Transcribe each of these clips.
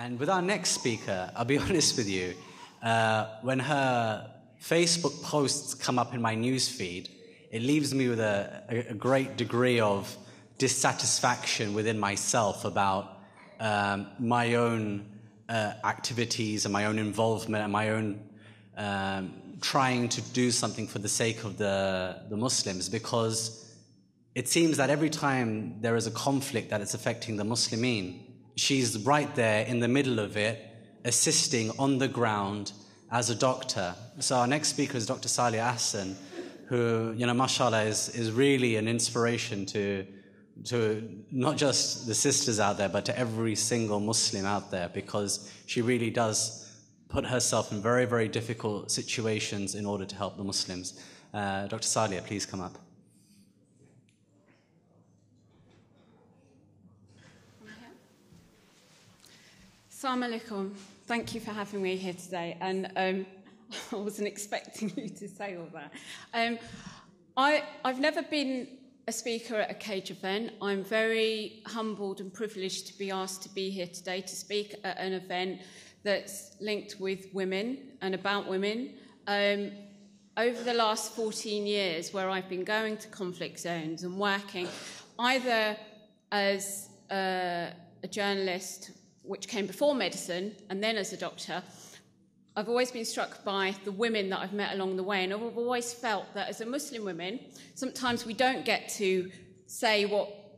And with our next speaker, I'll be honest with you, when her Facebook posts come up in my newsfeed, it leaves me with a great degree of dissatisfaction within myself about my own activities and my own involvement and my own trying to do something for the sake of the Muslims, because it seems that every time there is a conflict that is affecting the Muslimin, she's right there in the middle of it, assisting on the ground as a doctor. So our next speaker is Dr. Saleyha Ahsan, who, mashallah, is really an inspiration to not just the sisters out there, but to every single Muslim out there, because she really does put herself in very, very difficult situations in order to help the Muslims. Dr. Saleyha, please come up. Assalamu alaikum. Thank you for having me here today. And I wasn't expecting you to say all that. I've never been a speaker at a Cage event. I'm very humbled and privileged to be asked to be here today to speak at an event that's linked with women and about women. Over the last 14 years, where I've been going to conflict zones and working either as a journalist, which came before medicine, and then as a doctor, I've always been struck by the women that I've met along the way, and I've always felt that as a Muslim woman, sometimes we don't get to say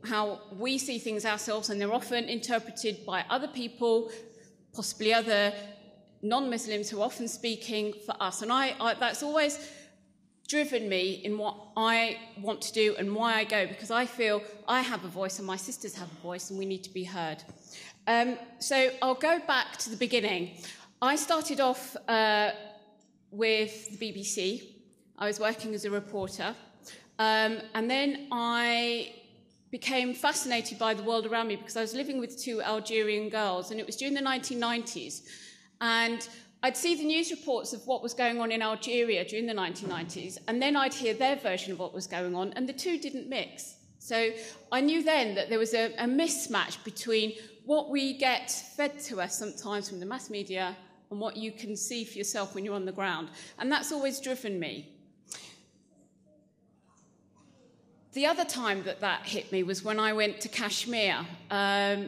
how we see things ourselves, and they're often interpreted by other people, possibly other non-Muslims who are often speaking for us. And that's always driven me in what I want to do and why I go, because I feel I have a voice and my sisters have a voice and we need to be heard. So I'll go back to the beginning. I started off with the BBC. I was working as a reporter. And then I became fascinated by the world around me because I was living with two Algerian girls, and it was during the 1990s. And I'd see the news reports of what was going on in Algeria during the 1990s, and then I'd hear their version of what was going on, and the two didn't mix. So I knew then that there was a mismatch between what we get fed to us sometimes from the mass media and what you can see for yourself when you're on the ground. And that's always driven me. The other time that hit me was when I went to Kashmir.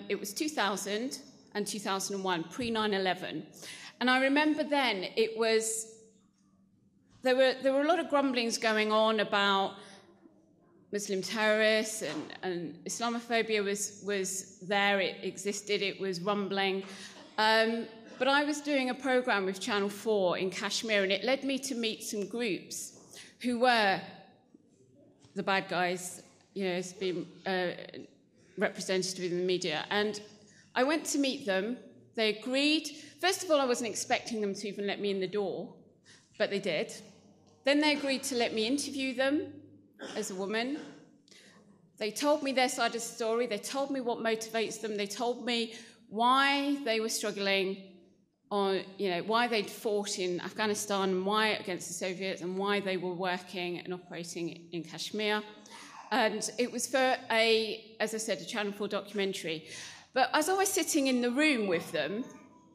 It was 2000 and 2001, pre-9/11. And I remember then there were a lot of grumblings going on about Muslim terrorists, and Islamophobia was there, it existed, it was rumbling. But I was doing a program with Channel 4 in Kashmir, and it led me to meet some groups who were the bad guys, it's been represented in the media. And I went to meet them. They agreed. First of all, I wasn't expecting them to even let me in the door, but they did. Then they agreed to let me interview them as a woman. They told me their side of the story. They told me what motivates them. They told me why they were struggling, why they'd fought in Afghanistan, and why against the Soviets, and why they were working and operating in Kashmir. And it was for as I said, a Channel 4 documentary. But as I was sitting in the room with them,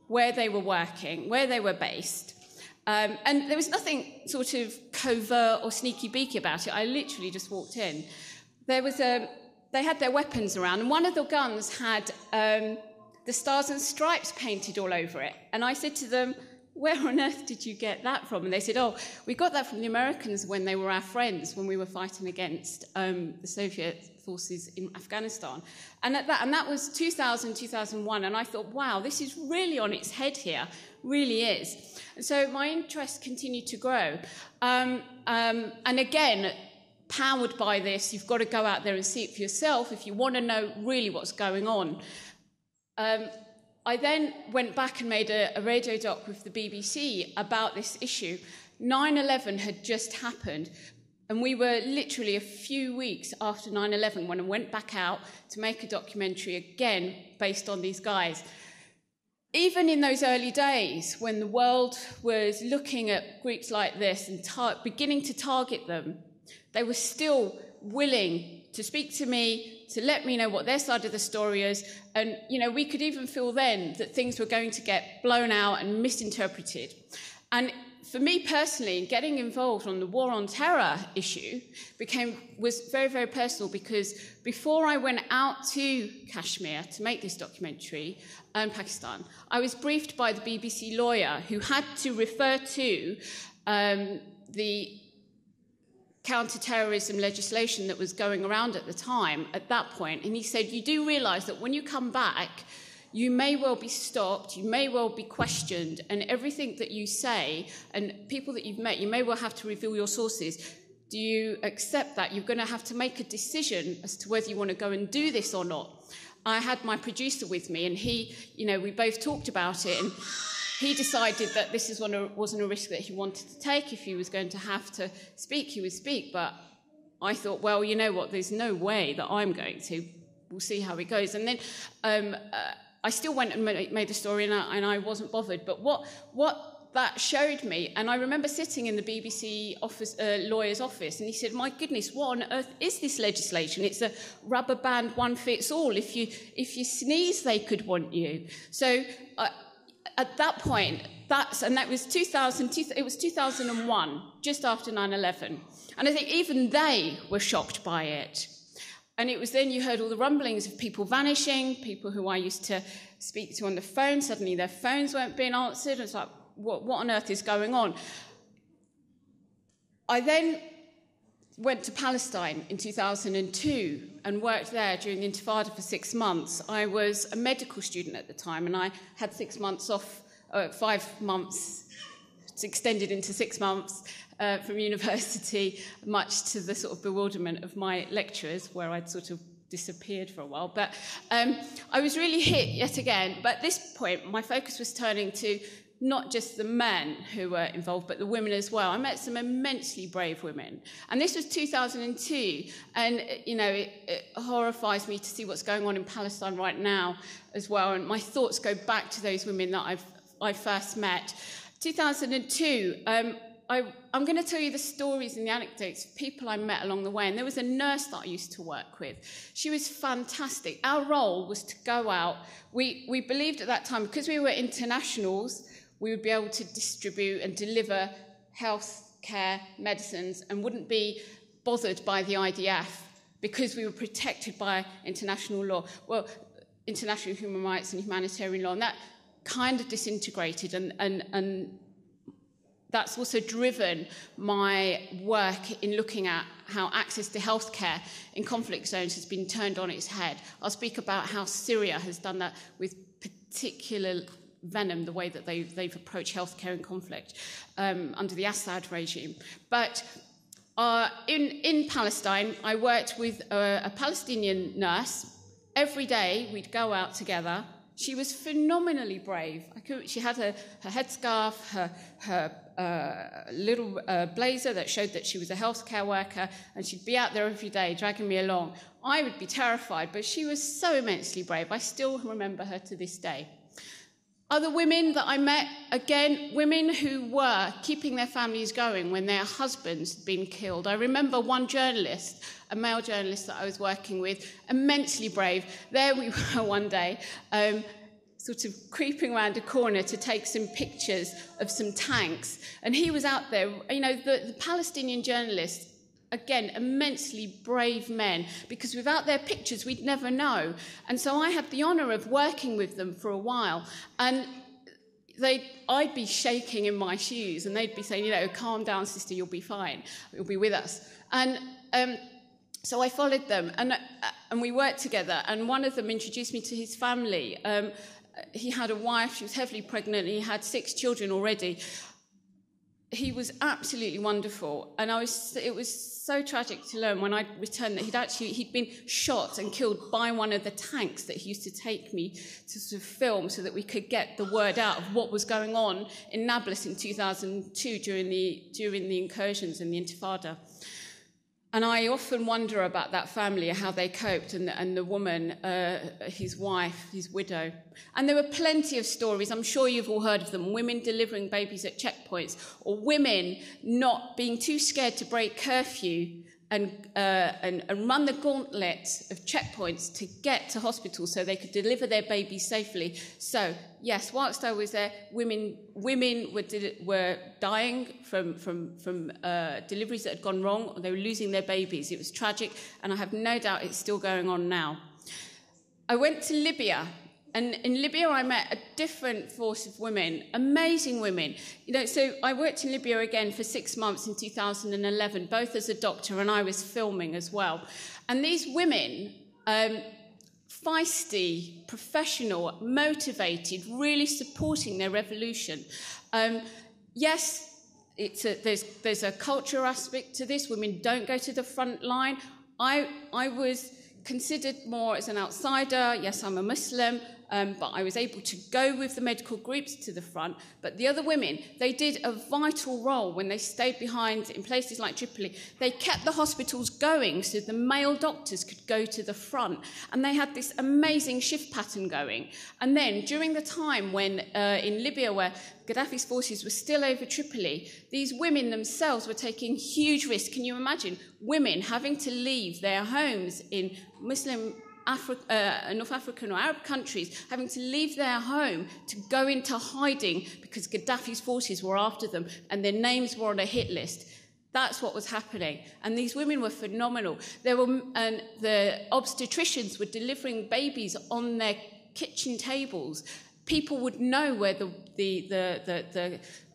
where they were working, where they were based, and there was nothing sort of covert or sneaky-beaky about it. I literally just walked in. They had their weapons around, and one of the guns had the Stars and Stripes painted all over it. And I said to them, where on earth did you get that from? And they said, we got that from the Americans when they were our friends, when we were fighting against the Soviet forces in Afghanistan. And that was 2000, 2001. And I thought, wow, this is really on its head here, really is. And so my interest continued to grow. And again, powered by this, you've got to go out there and see it for yourself if you want to know really what's going on. I then went back and made a radio doc with the BBC about this issue. 9/11 had just happened, and we were literally a few weeks after 9/11 when I went back out to make a documentary again based on these guys. Even in those early days, when the world was looking at groups like this and beginning to target them, they were still willing to speak to me, to let me know what their side of the story is. And, we could even feel then that things were going to get blown out and misinterpreted. And for me personally, getting involved on the war on terror issue was very, very personal, because before I went out to Kashmir to make this documentary and Pakistan, I was briefed by the BBC lawyer who had to refer to the counter-terrorism legislation that was going around at the time, at that point, and he said, you do realise that when you come back, you may well be stopped, you may well be questioned, and everything that you say, and people that you've met, you may well have to reveal your sources. Do you accept that? You're going to have to make a decision as to whether you want to go and do this or not. I had my producer with me, and he, we both talked about it, and he decided that this wasn't a risk that he wanted to take. If he was going to have to speak, he would speak. But I thought, well, you know what, there's no way that I'm going to. We'll see how it goes. And then I still went and made the story, and I wasn't bothered. But what that showed me, and I remember sitting in the BBC lawyer's office, and he said, my goodness, what on earth is this legislation? It's a rubber band, one fits all. If you sneeze, they could want you. So at that point, that was 2001, just after 9/11. And I think even they were shocked by it. And it was then you heard all the rumblings of people vanishing, people who I used to speak to on the phone, suddenly their phones weren't being answered. It's like, what on earth is going on? I then went to Palestine in 2002 and worked there during the Intifada for 6 months. I was a medical student at the time, and I had 6 months off, 5 months, it's extended into 6 months, from university, much to the sort of bewilderment of my lecturers, where I'd sort of disappeared for a while. But I was really hit yet again. But at this point, my focus was turning to not just the men who were involved, but the women as well. I met some immensely brave women. And this was 2002. And, it horrifies me to see what's going on in Palestine right now as well. And my thoughts go back to those women that I first met. 2002, I'm going to tell you the stories and the anecdotes of people I met along the way. And there was a nurse that I used to work with. She was fantastic. Our role was to go out. We believed at that time, because we were internationals, we would be able to distribute and deliver health care, medicines, and wouldn't be bothered by the IDF because we were protected by international law. Well, international human rights and humanitarian law. And that kind of disintegrated, and that's also driven my work in looking at how access to healthcare in conflict zones has been turned on its head. I'll speak about how Syria has done that with particular venom, the way that they've approached healthcare in conflict under the Assad regime. But in Palestine, I worked with a Palestinian nurse. Every day we'd go out together. She was phenomenally brave. She had her headscarf, her little blazer that showed that she was a healthcare worker, and she'd be out there every day dragging me along. I would be terrified, but she was so immensely brave. I still remember her to this day. Other women that I met, again, women who were keeping their families going when their husbands had been killed. I remember one journalist, a male journalist that I was working with, immensely brave. There we were one day, sort of creeping around a corner to take some pictures of some tanks. And he was out there, the Palestinian journalists, again, immensely brave men, because without their pictures, we'd never know. And so I had the honour of working with them for a while. And I'd be shaking in my shoes, and they'd be saying, calm down, sister, you'll be fine. You'll be with us. And so I followed them, and we worked together. And one of them introduced me to his family. He had a wife, she was heavily pregnant, and he had 6 children already. He was absolutely wonderful, and it was so tragic to learn when I returned that he'd been shot and killed by one of the tanks that he used to take me to sort of film so that we could get the word out of what was going on in Nablus in 2002 during the incursions and the Intifada. And I often wonder about that family, how they coped, and the woman, his wife, his widow. And there were plenty of stories, I'm sure you've all heard of them, women delivering babies at checkpoints, or women not being too scared to break curfew and run the gauntlet of checkpoints to get to hospital so they could deliver their babies safely. So, yes, whilst I was there, women were dying from deliveries that had gone wrong, or they were losing their babies. It was tragic, and I have no doubt it's still going on now. I went to Libya. And in Libya, I met a different force of women, amazing women. So I worked in Libya again for 6 months in 2011, both as a doctor and I was filming as well. And these women, feisty, professional, motivated, really supporting their revolution. Yes, there's a cultural aspect to this. Women don't go to the front line. I was considered more as an outsider. Yes, I'm a Muslim. But I was able to go with the medical groups to the front. But the other women, they did a vital role when they stayed behind in places like Tripoli. They kept the hospitals going so the male doctors could go to the front. And they had this amazing shift pattern going. And then during the time when in Libya, where Gaddafi's forces were still over Tripoli, these women themselves were taking huge risks. Can you imagine women having to leave their homes in Muslim North African or Arab countries, having to leave their home to go into hiding because Gaddafi's forces were after them and their names were on a hit list? That's what was happening. And these women were phenomenal. The obstetricians were delivering babies on their kitchen tables. People would know where the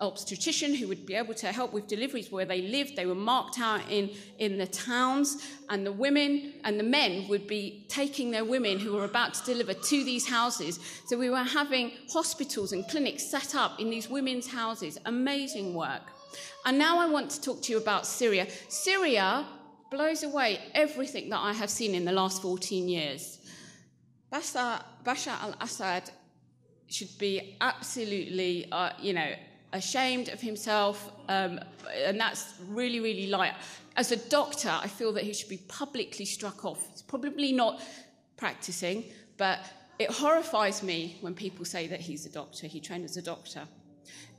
obstetrician who would be able to help with deliveries, where they lived. They were marked out in the towns, and the women and the men would be taking their women who were about to deliver to these houses. So we were having hospitals and clinics set up in these women's houses. Amazing work. And now I want to talk to you about Syria. Syria blows away everything that I have seen in the last 14 years. Bashar al-Assad should be absolutely, ashamed of himself, and that's really, really light. As a doctor, I feel that he should be publicly struck off. He's probably not practicing, but it horrifies me when people say that he's a doctor, he trained as a doctor.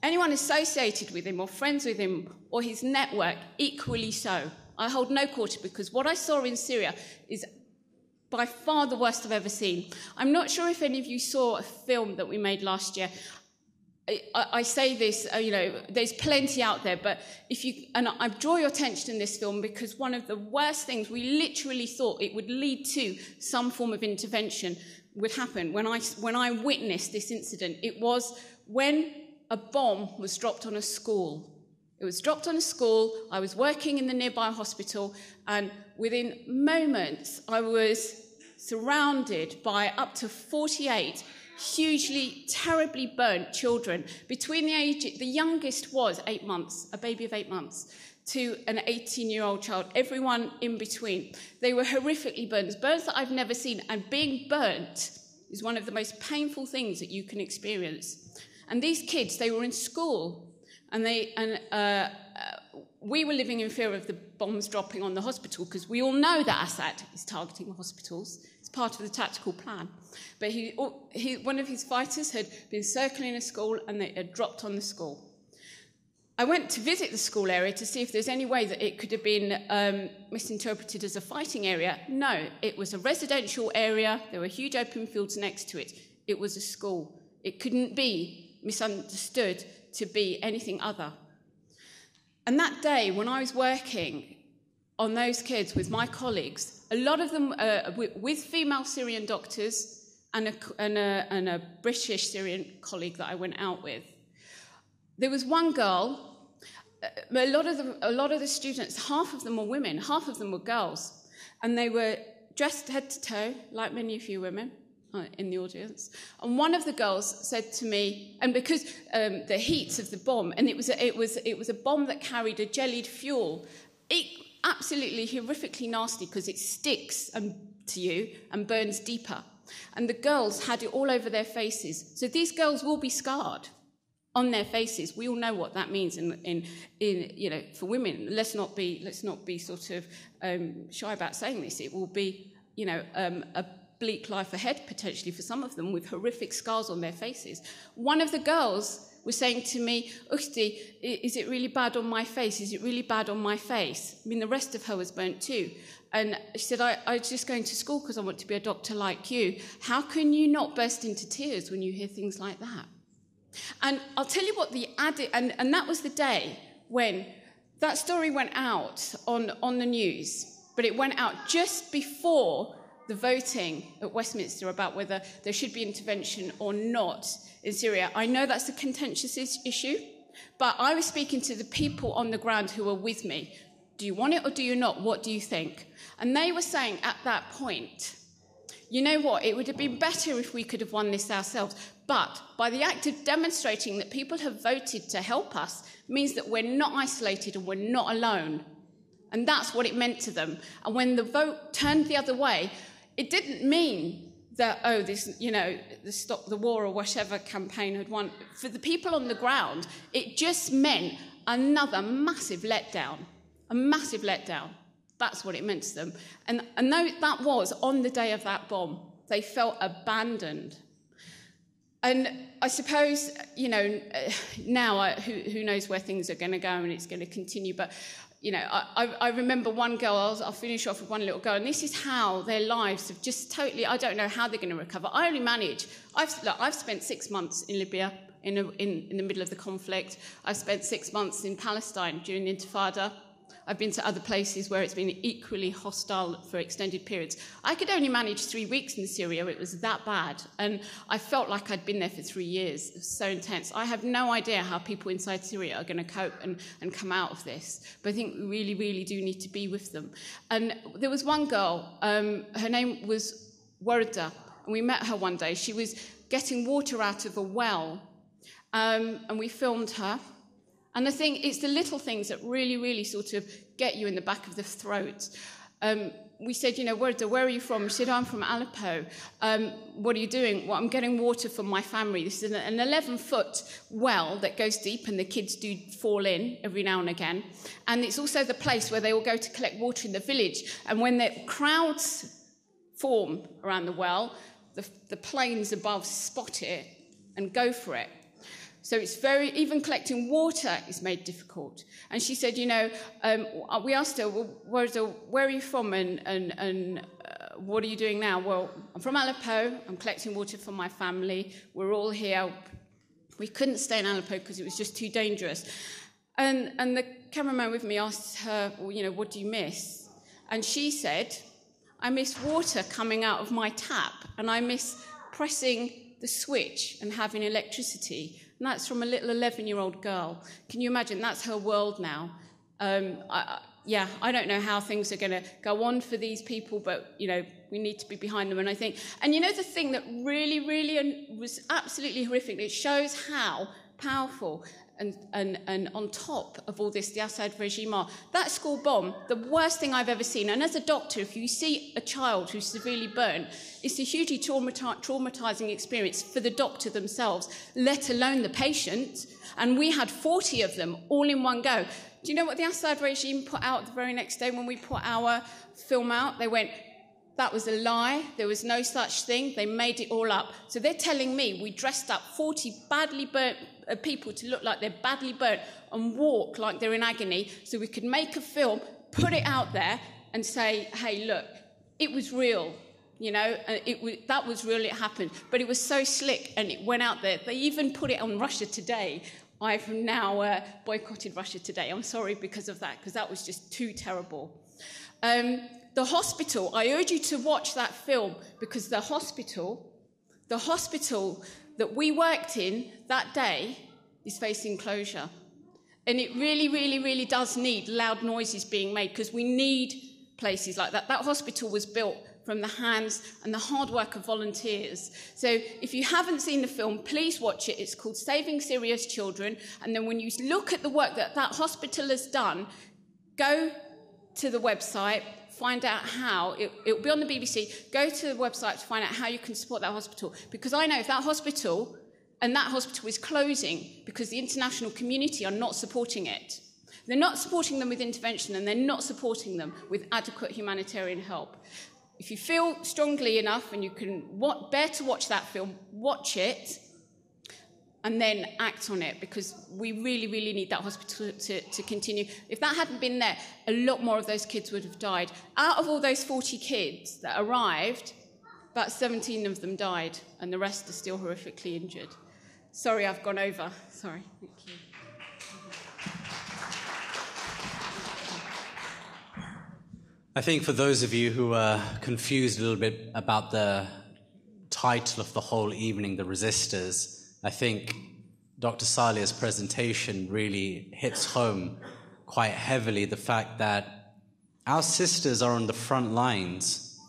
Anyone associated with him or friends with him or his network, equally so. I hold no quarter, because what I saw in Syria is by far the worst I've ever seen. I'm not sure if any of you saw a film that we made last year. I say this, there's plenty out there, but I draw your attention in this film because one of the worst things, we literally thought it would lead to some form of intervention would happen. When I witnessed this incident, it was when a bomb was dropped on a school. It was dropped on a school. I was working in the nearby hospital, and within moments, I was surrounded by up to 48 hugely, terribly burnt children. The youngest was 8 months, a baby of 8 months, to an 18-year-old child, everyone in between. They were horrifically burnt, burns that I've never seen, and being burnt is one of the most painful things that you can experience. And these kids, they were in school, and we were living in fear of the bombs dropping on the hospital, because we all know that Assad is targeting hospitals. It's part of the tactical plan. But one of his fighters had been circling a school, and they had dropped on the school. I went to visit the school area to see if there's any way that it could have been misinterpreted as a fighting area. No, it was a residential area. There were huge open fields next to it. It was a school. It couldn't be misunderstood to be anything other. And that day, when I was working on those kids with my colleagues, a lot of them with female Syrian doctors and a British Syrian colleague that I went out with. There was one girl. A lot of the students, half of them were women, half of them were girls, and they were dressed head to toe, like many of you women in the audience. And one of the girls said to me, and because the heat of the bomb, and it was a bomb that carried a jellied fuel, absolutely horrifically nasty because it sticks to you and burns deeper. And the girls had it all over their faces. So these girls will be scarred on their faces. We all know what that means for women. Let's not be sort of shy about saying this. It will be a bleak life ahead potentially for some of them, with horrific scars on their faces. One of the girls were saying to me, Ukhti, is it really bad on my face? Is it really bad on my face? I mean, the rest of her was burnt too. And she said, I was just going to school because I want to be a doctor like you. How can you not burst into tears when you hear things like that? And I'll tell you what the added, and that was the day when that story went out on the news, but it went out just before the voting at Westminster about whether there should be intervention or not in Syria. I know that's a contentious issue, but I was speaking to the people on the ground who were with me. Do you want it or do you not? What do you think? And they were saying at that point, you know what, it would have been better if we could have won this ourselves. But by the act of demonstrating that people have voted to help us means that we're not isolated and we're not alone. And that's what it meant to them. And when the vote turned the other way, it didn't mean that, oh, this, you know, the Stop the War or whatever campaign had won. For the people on the ground, it just meant another massive letdown. A massive letdown. That's what it meant to them. And though that was on the day of that bomb, they felt abandoned. And I suppose, you know, now who knows where things are going to go and it's going to continue. But, you know, I remember one girl, I'll finish off with one little girl, and this is how their lives have just totally, I don't know how they're going to recover. I only manage. I've spent 6 months in Libya in the middle of the conflict. I've spent 6 months in Palestine during the Intifada. I've been to other places where it's been equally hostile for extended periods. I could only manage 3 weeks in Syria. It was that bad. And I felt like I'd been there for 3 years. It was so intense. I have no idea how people inside Syria are going to cope and come out of this. But I think we really, really do need to be with them. And there was one girl, her name was Warda, and we met her one day. She was getting water out of a well, and we filmed her. And I think it's the little things that really, really sort of get you in the back of the throat. We said, you know, Warda, where are you from? She said, I'm from Aleppo. What are you doing? Well, I'm getting water from my family. This is an 11-foot well that goes deep, and the kids do fall in every now and again. And it's also the place where they all go to collect water in the village. And when the crowds form around the well, the planes above spot it and go for it. So it's even collecting water is made difficult. And she said, you know, we asked her, well, where are you from and what are you doing now? Well, I'm from Aleppo. I'm collecting water for my family. We're all here. We couldn't stay in Aleppo because it was just too dangerous. And the cameraman with me asked her, well, you know, what do you miss? And she said, I miss water coming out of my tap, and I miss pressing the switch and having electricity. And that's from a little 11-year-old girl. Can you imagine? That's her world now. I don't know how things are going to go on for these people, but, you know, we need to be behind them. And I think, and you know, the thing that really, really was absolutely horrific, it shows how powerful and on top of all this, the Assad regime are. That school bomb, the worst thing I've ever seen. And as a doctor, if you see a child who's severely burnt, it's a hugely traumatizing experience for the doctor themselves, let alone the patient. And we had 40 of them all in one go. Do you know what the Assad regime put out the very next day when we put our film out? They went, that was a lie. There was no such thing. They made it all up. So they're telling me we dressed up 40 badly burnt people to look like they're badly burnt and walk like they're in agony so we could make a film, put it out there and say, hey, look, it was real. You know, that was real, it happened. But it was so slick and it went out there. They even put it on Russia Today. I've now boycotted Russia Today. I'm sorry because of that, because that was just too terrible. The hospital, I urge you to watch that film because the hospital that we worked in that day is facing closure. And it really, really, really does need loud noises being made because we need places like that. That hospital was built from the hands and the hard work of volunteers. So if you haven't seen the film, please watch it. It's called Saving Syria's Children. And then when you look at the work that that hospital has done, go to the website, find out how, it'll be on the BBC, go to the website to find out how you can support that hospital. Because I know if that hospital is closing because the international community are not supporting it, they're not supporting them with intervention and they're not supporting them with adequate humanitarian help. If you feel strongly enough and you can bear to watch that film, watch it. and then act on it, because we really, really need that hospital to continue. If that hadn't been there, a lot more of those kids would have died. Out of all those 40 kids that arrived, about 17 of them died, and the rest are still horrifically injured. Sorry, I've gone over. Sorry. Thank you. I think for those of you who are confused a little bit about the title of the whole evening, the ReSisters, I think Dr. Saleyha's presentation really hits home quite heavily the fact that our sisters are on the front lines.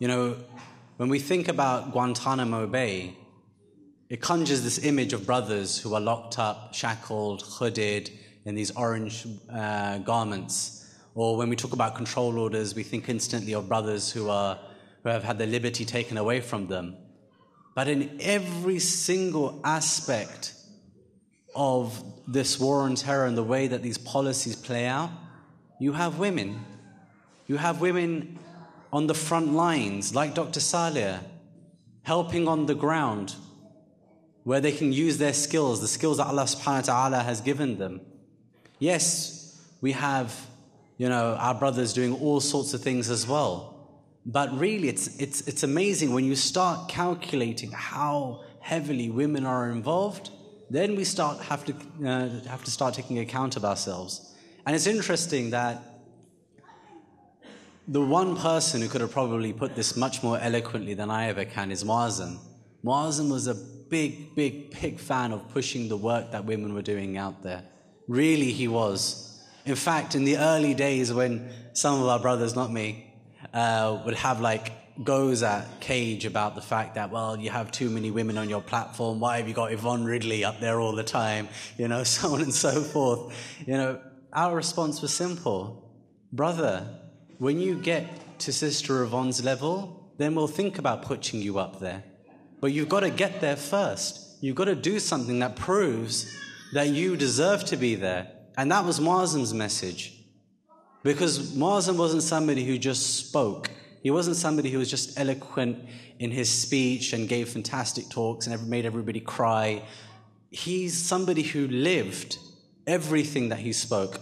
You know, when we think about Guantanamo Bay, it conjures this image of brothers who are locked up, shackled, hooded, in these orange garments. Or when we talk about control orders, we think instantly of brothers who have had their liberty taken away from them. But in every single aspect of this war on terror and the way that these policies play out, you have women. You have women on the front lines, like Dr. Saleyha, helping on the ground, where they can use their skills, the skills that Allah subhanahu wa ta'ala has given them. Yes, we have, our brothers doing all sorts of things as well. But really, it's amazing when you start calculating how heavily women are involved. Then we have to start taking account of ourselves. And it's interesting that the one person who could have probably put this much more eloquently than I ever can is Muazzam. Muazzam was a big fan of pushing the work that women were doing out there. Really, he was. In fact, in the early days when some of our brothers, not me, would have goes at Cage about the fact that, well, you have too many women on your platform, why have you got Yvonne Ridley up there all the time, so on and so forth. Our response was simple. Brother, when you get to Sister Yvonne's level, then we'll think about putting you up there. But you've got to get there first. You've got to do something that proves that you deserve to be there. And that was Muazzam's message. Because Muazzam wasn't somebody who just spoke. He wasn't somebody who was just eloquent in his speech and gave fantastic talks and made everybody cry. He's somebody who lived everything that he spoke.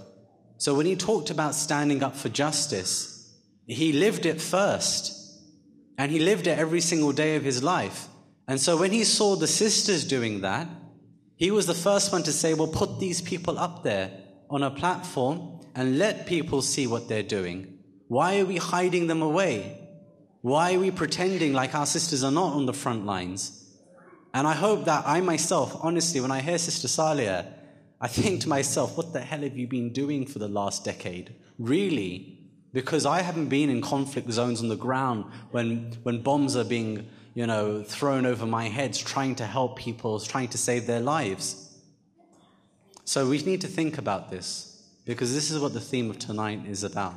So when he talked about standing up for justice, he lived it first. And he lived it every single day of his life. And so when he saw the sisters doing that, he was the first one to say, well, put these people up there on a platform and let people see what they're doing. Why are we hiding them away? Why are we pretending like our sisters are not on the front lines? And I hope that I myself, honestly, when I hear Sister Saleyha, I think to myself, what the hell have you been doing for the last decade? Really? Because I haven't been in conflict zones on the ground when bombs are being, thrown over my heads, trying to help people, trying to save their lives. So we need to think about this, because this is what the theme of tonight is about.